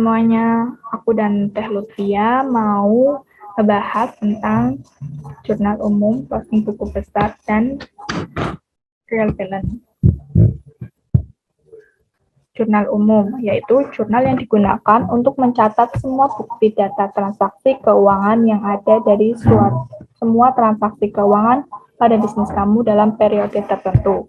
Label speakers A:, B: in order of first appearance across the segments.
A: semuanya, aku dan Teh Lutfia mau ngebahas tentang jurnal umum, posting buku besar, dan real balance. Jurnal umum, yaitu jurnal yang digunakan untuk mencatat semua bukti data transaksi keuangan yang ada dari semua transaksi keuangan pada bisnis kamu dalam periode tertentu.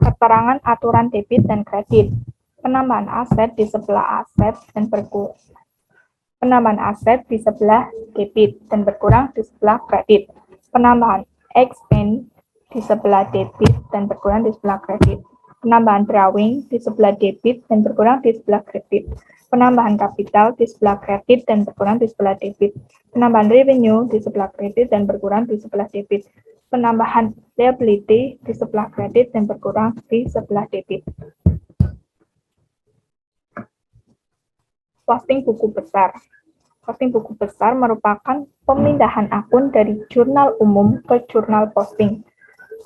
A: Keterangan aturan debit dan kredit. Penambahan aset di sebelah aset dan penambahan aset di sebelah debit dan berkurang di sebelah kredit. Penambahan expense di sebelah debit dan berkurang di sebelah kredit. Penambahan drawing di sebelah debit dan berkurang di sebelah kredit. Penambahan kapital di sebelah kredit dan berkurang di sebelah debit. Penambahan revenue di sebelah kredit dan berkurang di sebelah debit. Penambahan liability di sebelah kredit dan berkurang di sebelah debit. Posting buku besar. Posting buku besar merupakan pemindahan akun dari jurnal umum ke jurnal posting.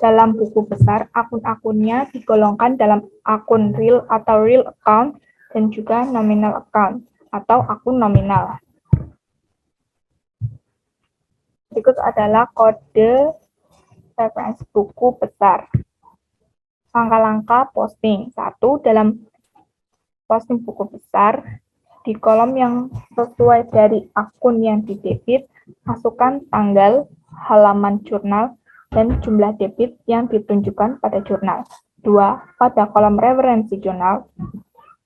A: Dalam buku besar, akun-akunnya digolongkan dalam akun real atau real account dan juga nominal account atau akun nominal. Berikut adalah kode referensi buku besar. Langkah-langkah posting. 1. Dalam posting buku besar, di kolom yang sesuai dari akun yang didebit, masukkan tanggal, halaman jurnal, dan jumlah debit yang ditunjukkan pada jurnal. 2. Pada kolom referensi jurnal,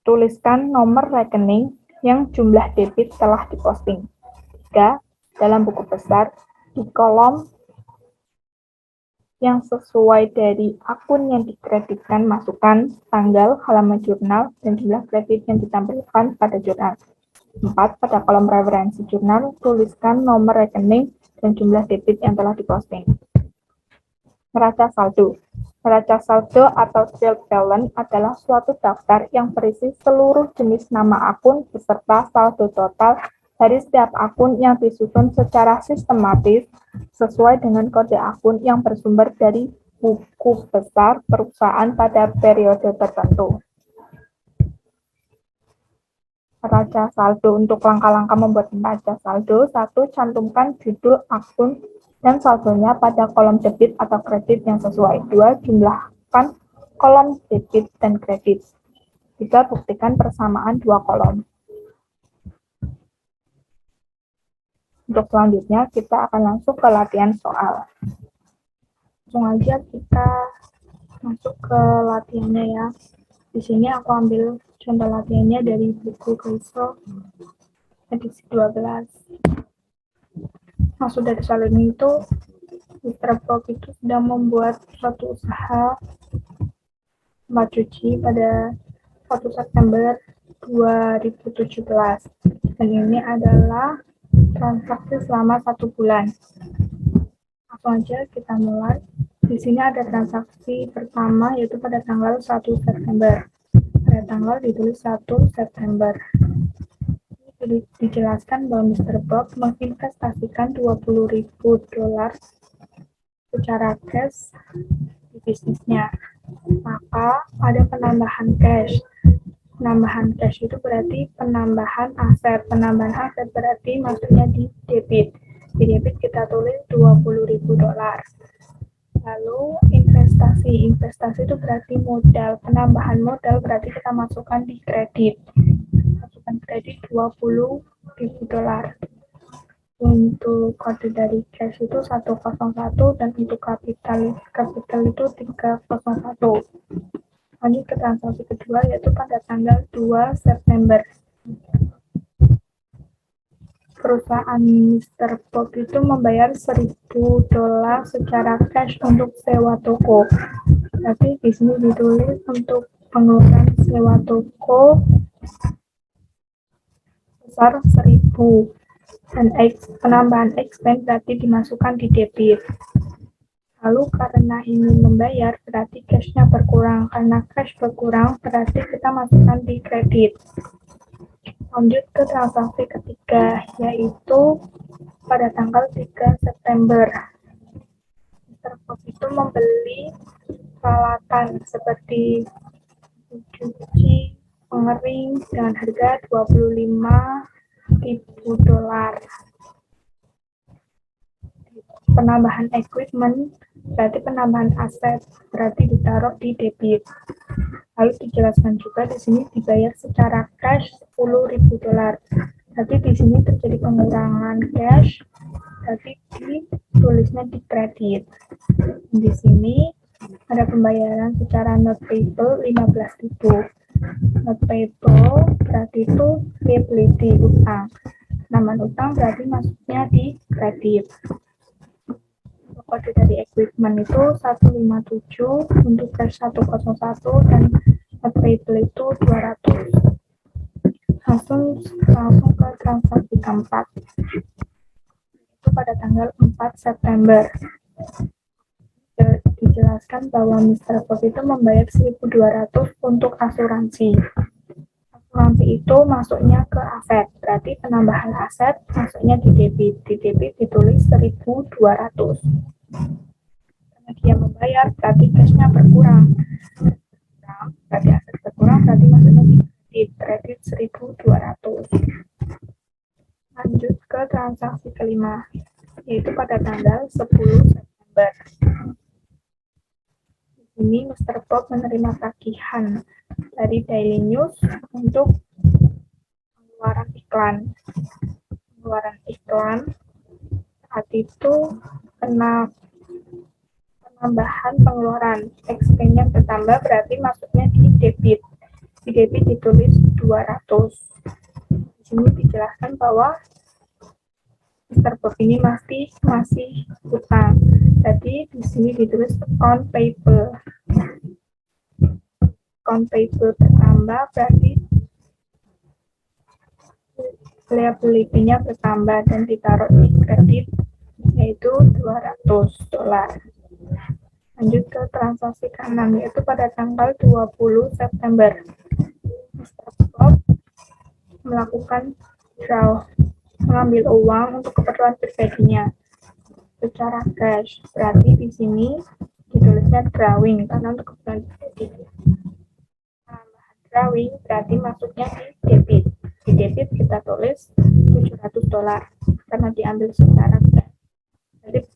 A: tuliskan nomor rekening yang jumlah debit telah diposting. 3. Dalam buku besar, di kolom yang sesuai dari akun yang dikreditkan, masukkan tanggal, halaman jurnal, dan jumlah kredit yang ditampilkan pada jurnal. 4. Pada kolom referensi jurnal, tuliskan nomor rekening dan jumlah debit yang telah diposting. Neraca saldo. Neraca saldo atau trial balance adalah suatu daftar yang berisi seluruh jenis nama akun beserta saldo total dari setiap akun yang disusun secara sistematis sesuai dengan kode akun yang bersumber dari buku besar perusahaan pada periode tertentu. Neraca saldo. Untuk langkah-langkah membuat neraca saldo, 1. Cantumkan judul akun dan saldonya pada kolom debit atau kredit yang sesuai. 2. Jumlahkan kolom debit dan kredit. 3. Buktikan persamaan dua kolom. Untuk selanjutnya, kita akan langsung ke latihan soal. Langsung aja kita masuk ke latihannya ya. Di sini aku ambil contoh latihannya dari buku Kriso edisi 12. Maksud dari soal ini itu, Mr. Bob itu sedang membuat suatu usaha tempat cuci pada 1 September 2017. Dan ini adalah transaksi selama 1 bulan. Langsung aja kita mulai. Di sini ada transaksi pertama yaitu pada tanggal 1 September. Pada tanggal ditulis 1 September. Dijelaskan bahwa Mr. Bob menginvestasikan $20.000 secara cash di bisnisnya. Maka ada penambahan cash. Penambahan cash itu berarti penambahan aset. Penambahan aset berarti maksudnya di debit. Di debit kita tulis $20.000. Lalu investasi itu berarti modal. Penambahan modal berarti kita masukkan di kredit. Masukkan kredit $20.000. Untuk kode dari cash itu 101 dan untuk kapital itu 301. Lanjut ke transaksi kedua yaitu pada tanggal 2 September. Perusahaan Mr. Bob itu membayar $1.000 secara cash untuk sewa toko. Tapi di sini ditulis untuk pengeluaran sewa toko besar 1.000 dan penambahan expense berarti dimasukkan di debit. Lalu karena ini membayar berarti cash-nya berkurang. Karena cash berkurang berarti kita masukkan di kredit. Lanjut ke transaksi ketiga yaitu pada tanggal 3 September. Mr. Bob itu membeli peralatan seperti cuci, pengering dengan harga $25.000. Penambahan equipment berarti penambahan aset, berarti ditaruh di debit. Lalu dijelaskan juga di sini dibayar secara cash $10.000. Berarti di sini terjadi pengurangan cash, berarti ditulisnya di kredit. Di sini ada pembayaran secara not payable $15.000. Not payable berarti itu liability, utang. Penambahan utang berarti masuknya di kredit. Kode dari equipment itu 157, untuk cash 101, dan not payable itu 200. Langsung ke transaksi keempat. Itu pada tanggal 4 September. Dijelaskan bahwa Mr. Bob itu membayar 1.200 untuk asuransi. Asuransi itu masuknya ke aset, berarti penambahan aset masuknya di debit. Di debit ditulis 1.200. Karena dia membayar, berarti cashnya berkurang. Berarti aset berkurang, berarti masuknya di kredit 1.200. Lanjut ke transaksi kelima, yaitu pada tanggal 10 September. Di sini Mr. Bob menerima tagihan dari Daily News untuk pengeluaran iklan. Pengeluaran iklan saat itu kena penambahan pengeluaran, expense-nya bertambah, berarti masuknya di debit. Di debit ditulis 200. Di sini dijelaskan bahwa Mr. Bob ini masih utang. Jadi di sini ditulis account payable. Account payable bertambah, berarti liability-nya bertambah dan ditaruh di kredit, yaitu $200. Lanjut ke transaksi ke-6, yaitu pada tanggal 20 September. Mr. Bob melakukan mengambil uang untuk keperluan pribadinya secara cash. Berarti di sini ditulisnya drawing karena untuk keperluan pribadi. Tambahan drawing berarti masuknya di debit. Di debit kita tulis $700 karena diambil secara cash. Jadi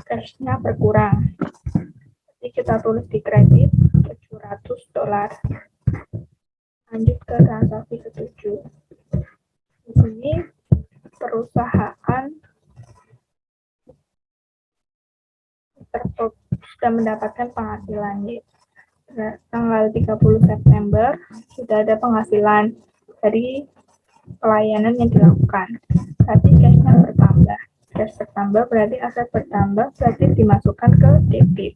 A: cashnya berkurang. Jadi kita tulis di kredit $700. Lanjut ke transaksi ke-7. Di sini perusahaan sudah mendapatkan penghasilan, tanggal 30 September sudah ada penghasilan dari pelayanan yang dilakukan. Berarti cashnya bertambah. Cash bertambah berarti aset bertambah, berarti dimasukkan ke debit.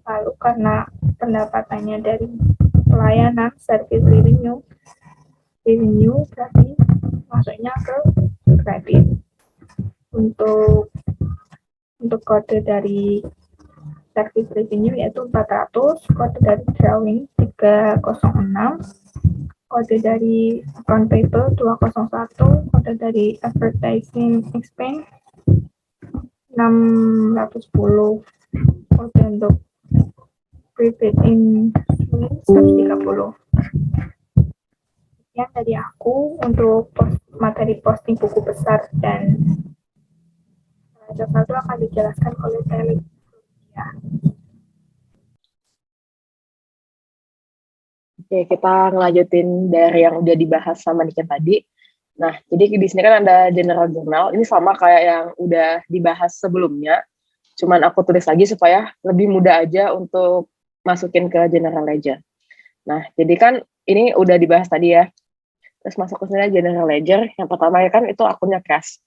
A: Lalu karena pendapatannya dari pelayanan, service revenue berarti masuknya ke kredit. Untuk kode dari service revenue yaitu 400, kode dari drawing 306, kode dari account payable 201, kode dari advertising expense 610, kode untuk prepaid insurance 130. Sekian dari aku untuk materi posting buku besar, dan satu akan dijelaskan oleh Teli. Ya.
B: Oke, kita ngelanjutin dari yang udah dibahas sama Niken tadi. Nah, jadi di sini kan ada general journal. Ini sama kayak yang udah dibahas sebelumnya. Cuman aku tulis lagi supaya lebih mudah aja untuk masukin ke general ledger. Nah, jadi kan ini udah dibahas tadi ya. Terus masuk ke sini general ledger. Yang pertama ya kan itu akunnya cash.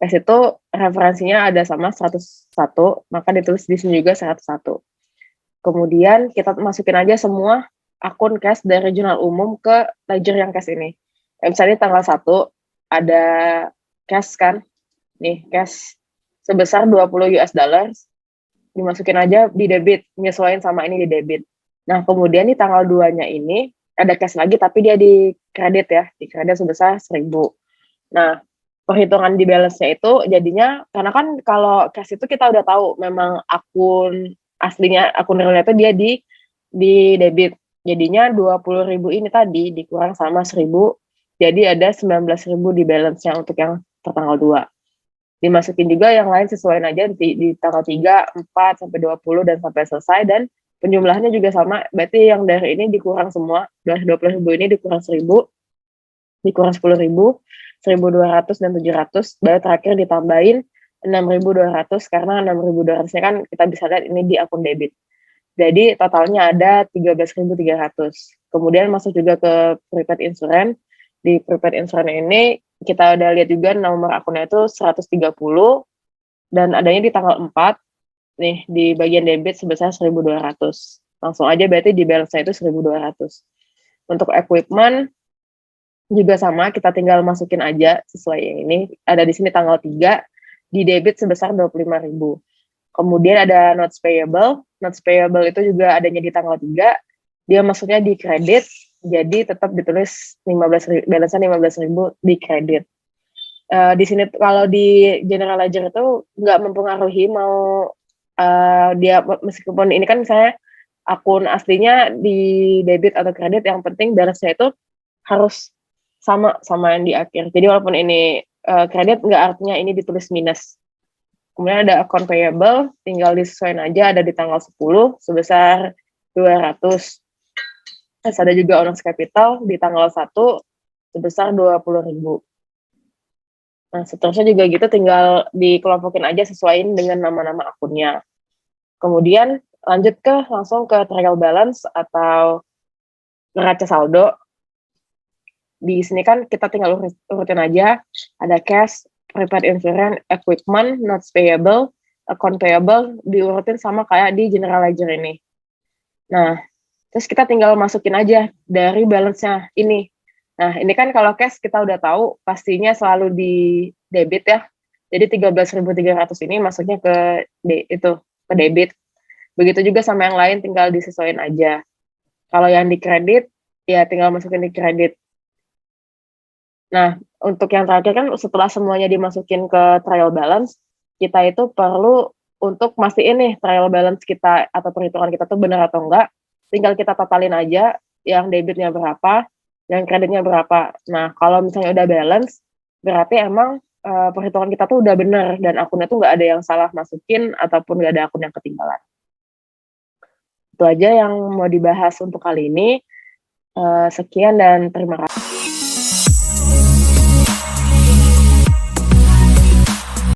B: Cash itu referensinya ada sama 101, maka ditulis di sini juga 101. Kemudian kita masukin aja semua akun cash dari jurnal umum ke ledger yang cash ini. Misalnya tanggal 1 ada cash kan, nih cash sebesar $20, dimasukin aja di debit, nyesuaiin sama ini di debit. Nah kemudian di tanggal 2-nya ini ada cash lagi tapi dia di kredit ya, di kredit sebesar 1.000. Nah perhitungan di balance-nya itu jadinya, karena kan kalau cash itu kita udah tahu memang akun aslinya akun realnya itu dia di debit. Jadinya 20.000 ini tadi dikurang sama 1.000, jadi ada 19.000 di balance-nya untuk yang tertanggal 2. Dimasukin juga yang lain sesuaiin aja di tanggal 3, 4, sampai 20, dan sampai selesai, dan penjumlahannya juga sama, berarti yang dari ini dikurang semua, dari 20.000 ini dikurang 1.000, dikurang 10.000, 1.200 dan 700, baru terakhir ditambahin 6.200, karena 6.200-nya kan kita bisa lihat ini di akun debit. Jadi totalnya ada 13.300. Kemudian masuk juga ke prepaid insurance. Di prepaid insurance ini kita udah lihat juga nomor akunnya itu 130 dan adanya di tanggal 4 nih di bagian debit sebesar 1.200. Langsung aja berarti di balance-nya itu 1.200. Untuk equipment juga sama, kita tinggal masukin aja sesuai yang ini. Ada di sini tanggal 3 di debit sebesar 25.000. Kemudian ada notes payable. Notes payable itu juga adanya di tanggal 3. Dia maksudnya di kredit, jadi tetap ditulis 15.000, balance-nya 15.000 di kredit. Di sini kalau di general ledger itu nggak mempengaruhi mau dia, meskipun ini kan misalnya akun aslinya di debit atau kredit, yang penting balance-nya itu harus sama yang di akhir. Jadi walaupun ini kredit, nggak artinya ini ditulis minus. Kemudian ada account payable, tinggal disesuaikan aja, ada di tanggal 10 sebesar 200. Terus ada juga owners capital di tanggal 1 sebesar 20.000. Nah, seterusnya juga gitu, tinggal dikelompokin aja sesuaiin dengan nama-nama akunnya. Kemudian lanjut langsung ke trial balance atau neraca saldo. Di sini kan kita tinggal urutin aja, ada cash, prepaid insurance, equipment, notes payable, account payable, diurutin sama kayak di general ledger ini. Nah, terus kita tinggal masukin aja dari balance-nya ini. Nah, ini kan kalau cash kita udah tahu pastinya selalu di debit ya. Jadi 13.300 ini masuknya ke debit. Begitu juga sama yang lain, tinggal disesuaikan aja. Kalau yang di kredit, ya tinggal masukin di kredit. Nah, untuk yang terakhir kan setelah semuanya dimasukin ke trial balance, kita itu perlu untuk mastiin nih trial balance kita atau perhitungan kita tuh benar atau enggak. Tinggal kita totalin aja yang debitnya berapa, yang kreditnya berapa. Nah, kalau misalnya udah balance, berarti emang perhitungan kita tuh udah benar dan akunnya tuh nggak ada yang salah masukin ataupun nggak ada akun yang ketinggalan. Itu aja yang mau dibahas untuk kali ini. Sekian dan terima kasih.